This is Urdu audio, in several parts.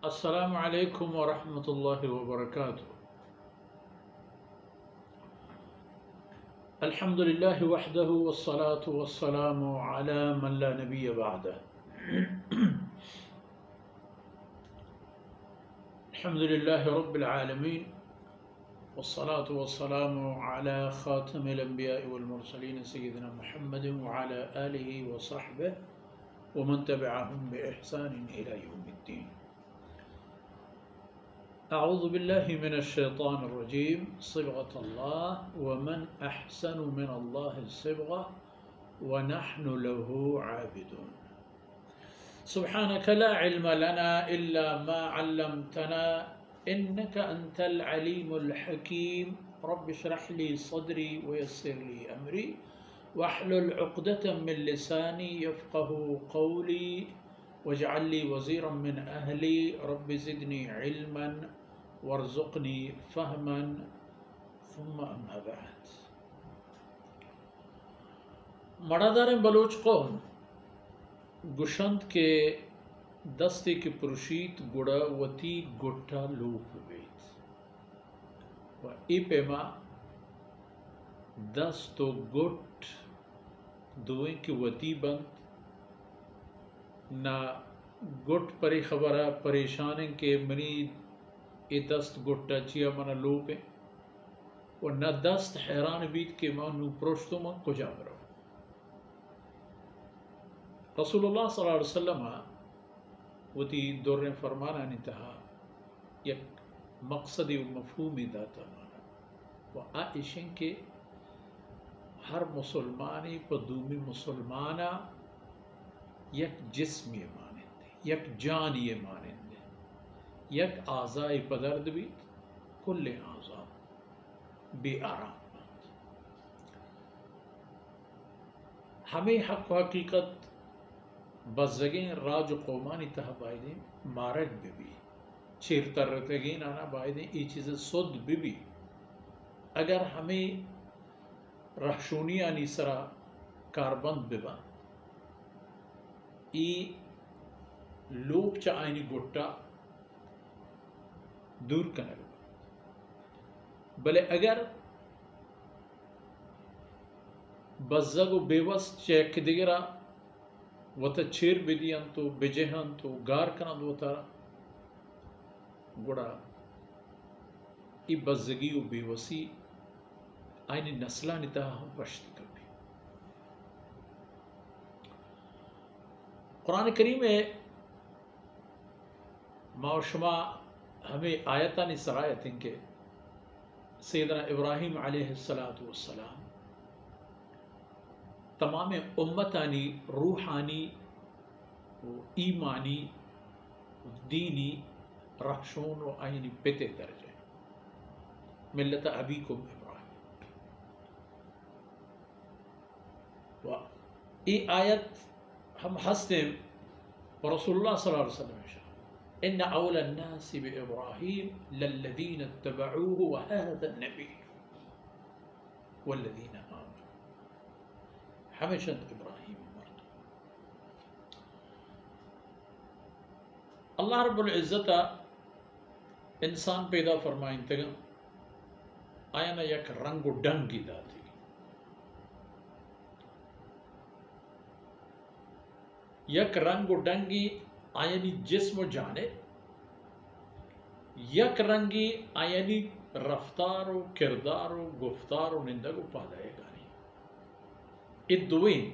السلام علیکم ورحمۃ اللہ وبرکاتہ۔ الحمد للہ وحدہ والصلاة والسلام علی من لا نبی بعدہ۔ الحمد للہ رب العالمین والصلاة والسلام علی خاتم الانبیاء والمرسلین سیدنا محمد وعلی آلہ وصحبہ ومن تبعهم بإحسان إلى يوم الدین۔ اعوذ باللہ من الشیطان الرجیم۔ صبغۃ اللہ ومن احسن من اللہ صبغۃ ونحن له عابدون۔ سبحانك لا علم لنا الا ما علمتنا انك انت العلیم الحکیم۔ رب اشرح لي صدری ويسر لي امری واحلل عقدة من لسانی يفقهوا قولی واجعل لي وزيرا من اہلی رب زدنی علما وارزقنی فہما ثم اما بعد۔ مڑادار بلوچ قوم گشند کے دستے کی پرشیت گڑا وتی گٹا لوپ بیت و ای پیما دست و گٹ دوئیں کی وتی بند نہ گٹ پری خبرہ پریشانیں کے منی ای دست گٹا چیا منا لوپے و نہ دست حیران بیت کے مانو پروشتو من کجا برو۔ رسول اللہ صلی اللہ علیہ وسلم وتی دور فرمانا نتہا یک مقصد و مفہومی داتا مانا و آئیشن کے ہر مسلمانی پا دومی مسلمانا یک جسمی مانند یک جانی مانند یک اعضاء پدرد بیت کل اعضاء بے آرام بند۔ ہمیں حق و حقیقت بزگیں راج و قومانی تہا بائدیں مارک بھی چیر ترتگین آنا بائدیں ای چیزیں صد بھی اگر ہمیں رحشونی آنی سرا کاربند ببا ای لوپ چا آئینی گٹا دور کنر بلے اگر بزگ و بیوس چیک دیگرا وطا چیر بدیان تو بجہن تو گار کنند وطا گڑا ای بزگی و بیوسی آئینی نسلانی تہا ہم پشت کبھی۔ قرآن کریم میں ما و شما ہمیں آیتانی سرایت ہیں کہ سیدنا ابراہیم علیہ السلام تمام امتانی روحانی و ایمانی و دینی رحشون و آئینی پتے درجے ملت ابیکم ابراہیم و ای آیت ہم ہستے رسول اللہ صلی اللہ علیہ وسلم ان اول الناس بابراہیم للذین اتبعوه وهذا النبی والذین آمنوا۔ ہمیشہ ابراہیم مرد اللہ رب العزت انسان پیدا فرمائیں تگا آیا نا یک رنگ و ڈنگی داتی یک رنگ و ڈنگی آئینی جسم و جانے یک رنگی آئینی رفتار و کردار و گفتار و نندگ و پادائے گانی ادوین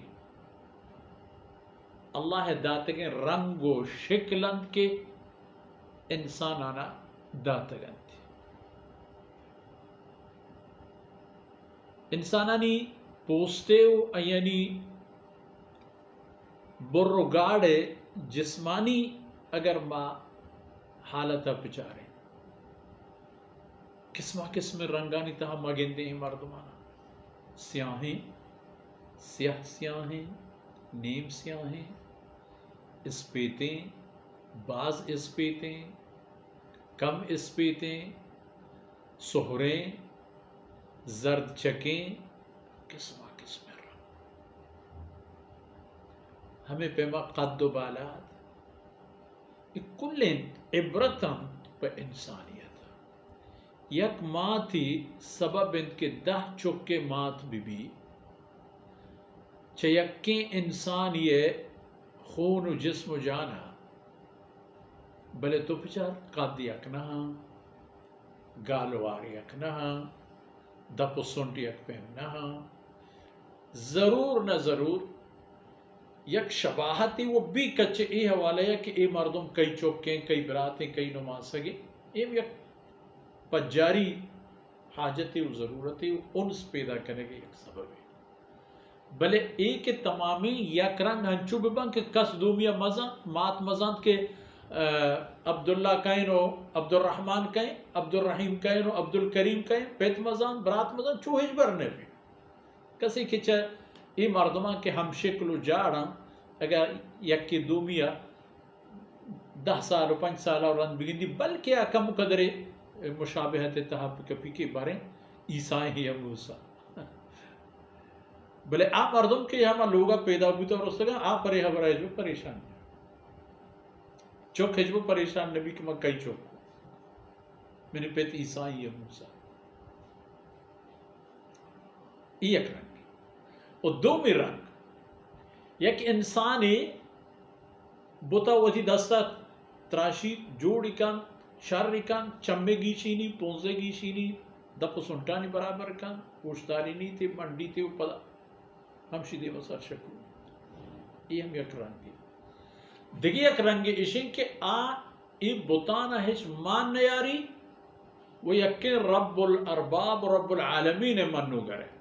اللہ داتگیں رنگ و شکلند کے انسان آنا داتگند انسانانی پوستے و آئینی برو گاڑے جسمانی اگر ما حالتا پچارے قسمہ قسم رنگانی تہا مگندے ہیں مردمانا سیاہیں سیاہ سیاہیں نیم سیاہیں اسپیتیں بعض اسپیتیں کم اسپیتیں سہریں زرد چکیں قسمہ قسم رنگ ہمیں پیما قد و بالات کلین عبرتاً پہ انسانیت یک ماتی سبب ان کے 10 چکے مات بھی چھ یکی انسان یہ خون و جسم و جانا بلے تو پچار قد یک نہا گالوار یک نہا دپ و سنٹ یک پہم نہا ضرور نہ ضرور یک شباہتی وہ بھی کچھ ای حوالے ہے کہ ای مردم کئی چوکیں کئی براتیں کئی نمازگیں ایم یک پجاری حاجتی و ضرورتی و انس پیدا کرنے کے یک سبب ہے بلے ای کے تمامی یک رنگ ہنچو ببن کہ کس دومیا مزان مات مزان کے عبداللہ کہیں و عبد الرحمن کہیں عبد الرحیم کہیں و عبد الکریم کہیں پیت مزان برات مزان چوہج برنے بھی کسی کچھ ای مردمان کے ہم شکل و جاڑا اگر یکی دومیا 10 سال و 5 سال اور رند بگندی بلکہ اکم قدر مشابہت تحب کپی کے بارے عیسائی ہی موسیٰ بلے آپ مردم کے یہاں لوگا پیدا ہوتا اور اس لگا آپ پرے حبر حجب پریشان چوک حجب پریشان نبی کہ میں کئی چوک میں نے پیت عیسائی ہے موسیٰ ایک رنگ اور دومی رنگ یک انسانی بوتا وزی دستا تراشی جوڑی کن شر کن چمے گیشینی پونزے گیشینی دپ سنٹانی برابر کن پوشتاری نہیں تھی منڈی تھی پدا ہم شیدے مسار شکو یہ ہم یک رنگی دیکھ یک رنگی اشن کہ ای بوتانا ہیچ مان نیاری وہ یکی رب الارباب رب العالمین منو گرے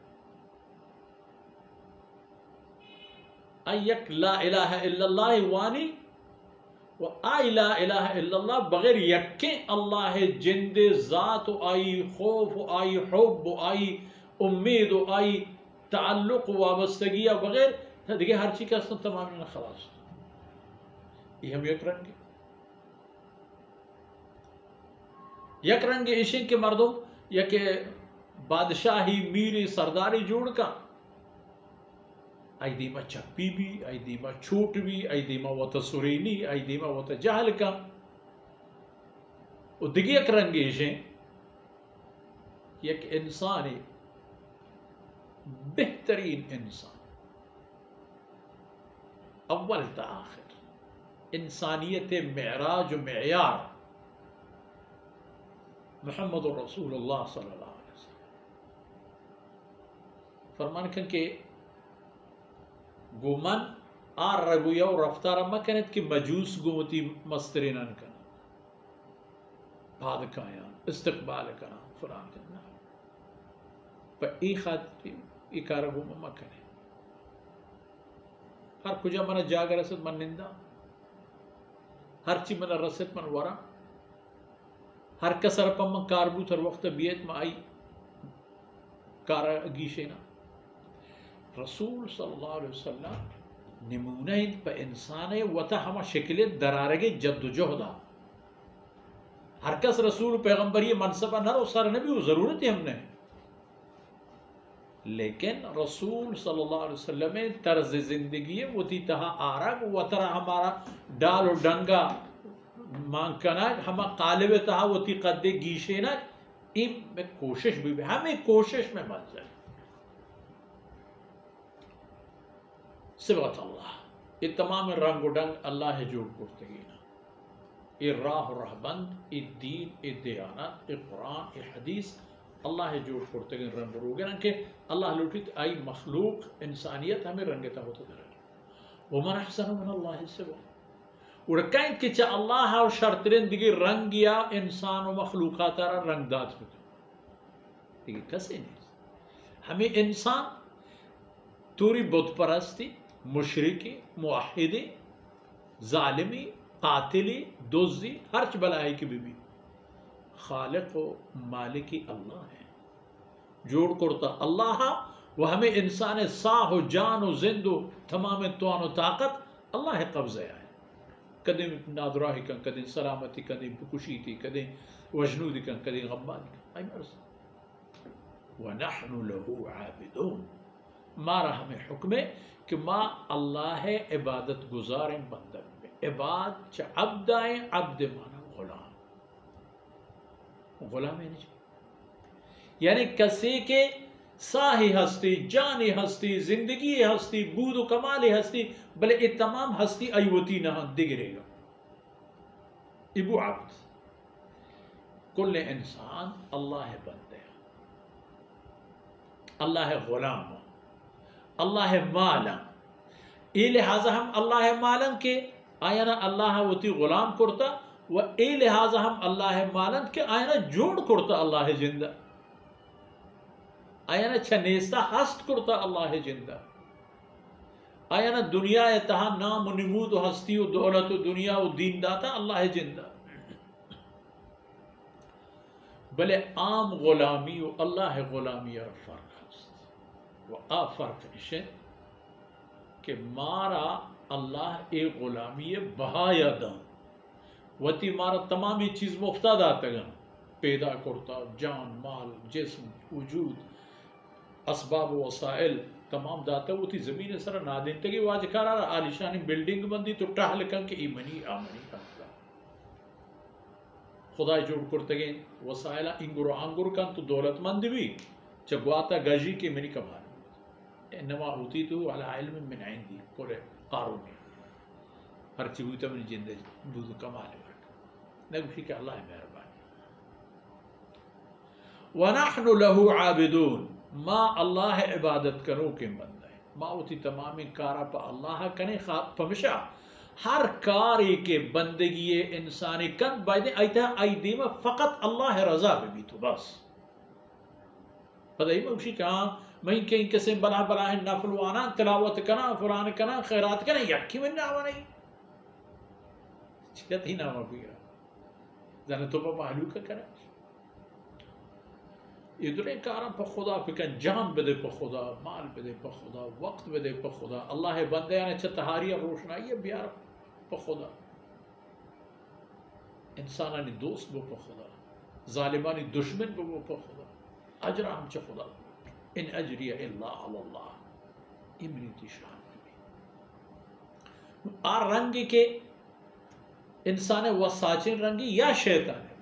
یک لا الہ الا اللہ وانی و آئی لا الہ الا اللہ بغیر یکی اللہ جند ذات و آئی خوف و آئی حب و آئی امید و آئی تعلق و وابستگی بغیر دیکھیں ہر چیز کا اصلا تمامی خلاص یہ ہم یک رنگ یک رنگ عشق کے مردم یک بادشاہی میری سرداری جوڑ کا ای دیما چپی بھی ای دیما چھوٹ بھی ای دیما وطا سرینی ای دیما وطا جہل کا و دیگی یک رنگیشیں یک انسانی بہترین انسان اول تا آخر انسانیت معراج و معیار محمد رسول اللہ صلی اللہ علیہ وسلم فرمان کن کہ گومن آر رگویا و رفتار مکنت کہ مجوس گومتی مسترینان کنا بعد کایان استقبال کنا فران کنا پا ای خاطر ای کارا گوم مکنے ہر کجا منا جاگ رسد من نندا ہر چی منا رسد من ورا ہر کسر پا من کاربو تر وقت بیت ما آئی کارا گیشینا رسول صلی اللہ علیہ وسلم نمونہ پہ انسان وطا ہما شکل درارگی جد و جہدہ ہر کس رسول پیغمبری منصبہ نہ رو سر نبی وہ ضرورت ہے ہم نے لیکن رسول صلی اللہ علیہ وسلم طرز زندگی وہ تی تہا آرگ و ترہ ہمارا ڈال و ڈنگا مانکناک ہما قالب تہا وہ تی قد گیشیناک ای میں کوشش بھی ہمیں کوشش میں مل جائے صبغت اللہ یہ تمام رنگ و ڈنگ اللہ جوڑ کرتے گی نا یہ راہ و رہبند یہ دین یہ دیانت یہ قرآن یہ حدیث اللہ جوڑ کرتے گی رنگ رو گے کہ اللہ لوٹیت آئی مخلوق انسانیت ہمیں رنگتا ہوتا در ومن احسن من اللہ سبغ ورکائیں کہ چا اللہ اور شرطرین دیگی رنگ یا انسان و مخلوقات رنگ دات ہوتا دیگی کسی نہیں ہمیں انسان توری بت پرستی مشرکی موحدی ظالمی قاتلی دزدی ہر چ بلائی کی بھی خالق و مالکی اللہ ہے جوڑ کرتا اللہ وہ ہمیں انسان ساہ و جان و زند و تمام توان و طاقت اللہ قبضہ ہے کدیں نادراہی کن کدیں سلامتی کدیں بکشی تھی کدیں وجنودی کن کدیں غمانی کن آئی مرز وَنَحْنُ لَهُ عَابِدُونَ مارا ہمیں حکم ہے کہ ما اللہ عبادت گزاریں بندر میں عباد چا عبد آئیں عبد مانا غلامی نہیں یعنی کسی کے ساہی ہستی جانی ہستی زندگی ہستی بود و کمال ہستی بلے یہ تمام ہستی ایوتی نہ دگرے گا ابو عبد کل انسان اللہ بندے اللہ غلام اللہ مالا ای لہذا ہم اللہ مالن کے آینا اللہ وتی غلام کرتا و ای لہذا ہم اللہ مالن کے آینا جوڑ کرتا اللہ جندہ آینا چھنیستا ہست کرتا اللہ جندہ آینا دنیا تہا نام و نمود و ہستی و دولت و دنیا و دین داتا اللہ جندہ بلے عام غلامی و اللہ غلامی اور فرق ہست و آ فرق اشے کہ مارا اللہ ایک غلامی بہایا دان وتی مارا تمامی چیز مفتہ داتا گا پیدا کرتا جان مال جسم وجود اسباب و وسائل تمام داتا وہ تھی زمین سر نادین تگی واج کارا آلیشانی بلڈنگ بندی تو ٹاہ لکن کہ ایمنی آمنی آمنی خدا جوڑ کرتے گئے وسائلہ انگر و انگر کن تو دولت مند بھی چگواتا گجی کے منی کمال انما ہوتی تو علی علم من عندی کولے قارونی ہر چی ہوئی تو منی جندے بود کمال ہے نگوشی کہ اللہ مہربانی وَنَحْنُ لَهُ عَابِدُونَ ما اللہ عبادت کرو کے بندہ ہے ما ہوتی تمامی کارا پا اللہ کنے پمشا ہر کاری کے بندگی انسانی کن بائدیں آئیتا آئیدیما فقط اللہ رضا بھی تو بس پتہ ہی موشی کہاں میں کہیں کسی بلا بلا ہے نفل وانا تلاوت کنا فران کنا خیرات کنا یکی من ناما نہیں چلت ہی ناما بیرا زنہ تو پا محلوکہ کنا ادھر کارا پا خدا پکن جان بدے پا خدا مال بدے پا خدا وقت بدے پا خدا اللہ بندے آنے چھتہاری روشنائی بیار پا خدا انسانانی دوست بو پا خدا ظالمانی دشمن بو پا خدا اجرہ ہم چھ خدا ان اجری الا علی اللہ امنیتی شان نبی آر رنگی کے انسان وساچن رنگی یا شیطان رنگی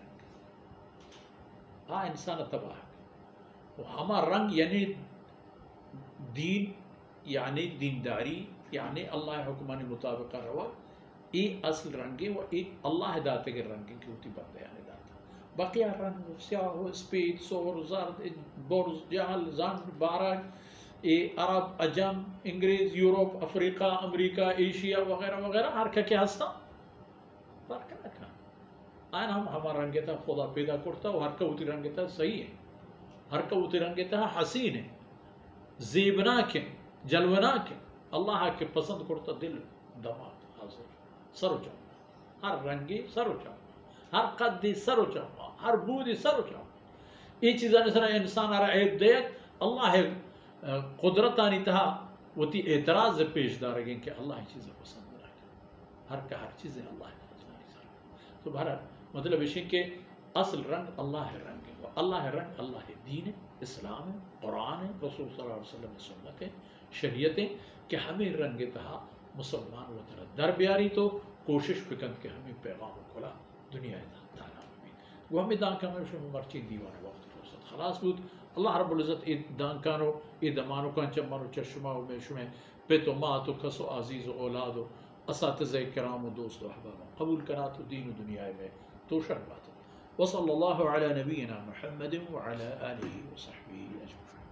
انسان تباہ ہما رنگ یعنی دین یعنی دینداری یعنی اللہ حکمانی مطابقہ روا ای اصل رنگی و ای اللہ داتے کے رنگی کی ہوتی بندے یعنی داتا بقیہ رنگ سیاہ سپید سور زرد برز جہل زن بارک عرب عجم انگریز یوروپ افریقہ امریکہ ایشیا وغیرہ وغیرہ ہر کیا ہستا فرق نہ کھا آئین ہم ہمارا رنگی تا خدا پیدا کرتا و ہر کا ہوتی رنگی تا صحیح ہے ہر کا ہوتی رنگی تا حسین ہے زیبناک ہے جلوناک ہے اللہ کے پسند کرتا دل دماغ حاضر سر چاہوں ہر رنگی سر چاہوں ہر قدی سر چاہوں ہر بودی سر چاہوں یہ چیزاں سر انسان آرہ عیب دیکھ اللہ قدرتانی تہا وہ تی اعتراض پیش دار گئیں کہ اللہ ہی چیزیں پسند رکھیں ہر کا ہر چیزیں اللہ ہی پسند رکھیں تو بہرحال مطلب اسی کہ اصل رنگ اللہ رنگ ہے اللہ رنگ اللہ دین ہے اسلام ہے قرآن ہے رسول صلی اللہ علیہ وسلم سنت ہے شریعت ہے کہ ہمیں رنگ تہا مسلمان و طرح در بیاری تو کوشش بکند کہ ہمیں پیغام کلا دنیا تعالیٰ میں وہ ہمیں دان کانو شما مرچی دیوان وقت فرصت خلاص بود اللہ رب العزت دان کانو دمانو کان چمانو چشما و میں شما پیتو ماتو کسو عزیز و اولاد و اساتذہ کرام و دوست و احباب قبول کراتو دین و دنیا میں تو شربات وصلی اللہ علی نبینا محمد وعلى آلہ وصحبہ اجمعین.